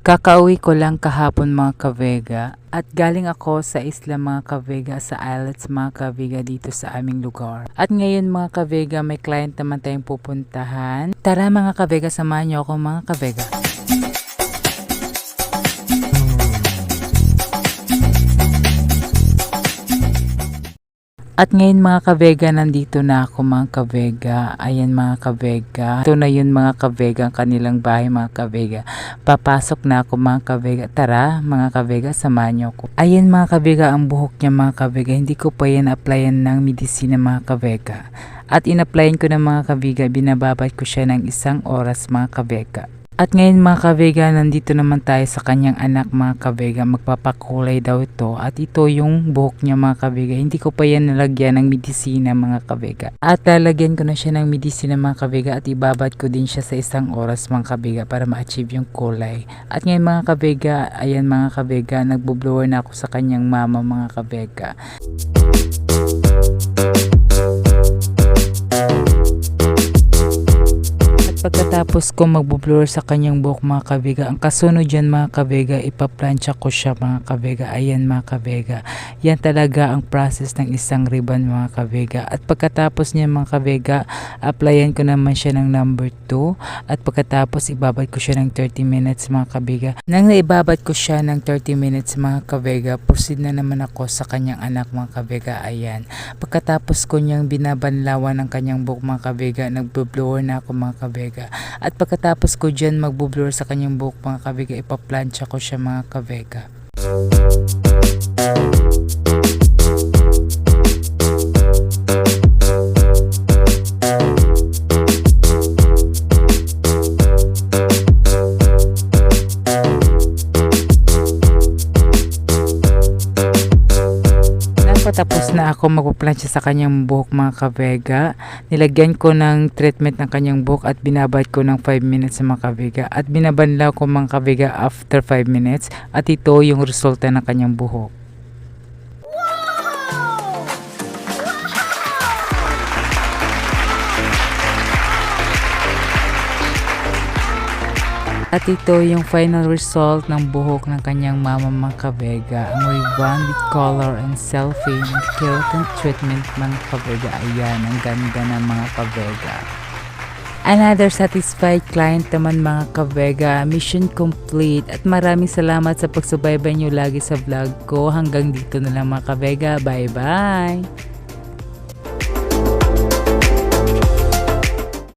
Kakauwi ko lang kahapon mga kavega at galing ako sa isla mga kavega sa islets mga kavega dito sa aming lugar. At ngayon mga kavega may client naman tayong pupuntahan. Tara mga kavega, samahan niyo ako mga kavega. At ngayon mga kavega, nandito na ako mga kavega. Ayan mga kavega. Ito na yun mga kavega, ang kanilang bahay mga kavega. Papasok na ako mga kavega. Tara mga kavega, samahan niyo ako. Ayan mga kavega, ang buhok niya mga kavega. Hindi ko pa yan applyan ng medisina mga kavega. At in-applyan ko ng mga kavega, binababad ko siya ng 1 oras mga kavega. At ngayon mga kavega, nandito naman tayo sa kanyang anak mga kavega. Magpapakulay daw ito. At ito yung buhok niya mga kavega. Hindi ko pa yan nalagyan ng medisina mga kavega. At lalagyan ko na siya ng medisina mga kavega. At ibabad ko din siya sa 1 oras mga kavega para ma-achieve yung kulay. At ngayon mga kavega, ayan mga kavega, nagbo-blower na ako sa kanyang mama mga kavega. Pagkatapos ko magbo-blower sa kanyang buhok mga kavega, ang kasunod dyan mga kavega, ipaplansya ko siya mga kavega. Ayan mga kavega, yan talaga ang process ng isang ribbon mga kavega. At pagkatapos niya mga kavega, applyan ko naman siya ng number 2. At pagkatapos ibabad ko siya ng 30 minutes mga kavega. Nang naibabad ko siya ng 30 minutes mga kavega, proceed na naman ako sa kanyang anak mga kavega. Ayan, pagkatapos ko niyang binabanlawan ng kanyang buhok mga kavega, nagbo-blower na ako mga kavega. At pagkatapos ko dyan magbo-blower sa kanyang buhok mga kavega, ipaplansya ko siya mga kavega. Tapos na ako magpaplansya sa kanyang buhok mga kavega, nilagyan ko ng treatment ng kanyang buhok at binabad ko ng 5 minutes mga kavega. At binabanlaw ko mga kavega after 5 minutes. At ito yung resulta ng kanyang buhok. At ito yung final result ng buhok ng kanyang mama mga kavega. Ang rebond with color and selfie and keratin treatment mga kavega. Ayan, ang ganda ng mga kavega. Another satisfied client naman mga kavega. Mission complete. At maraming salamat sa pagsubaybay nyo lagi sa vlog ko. Hanggang dito na lang mga kavega. Bye bye!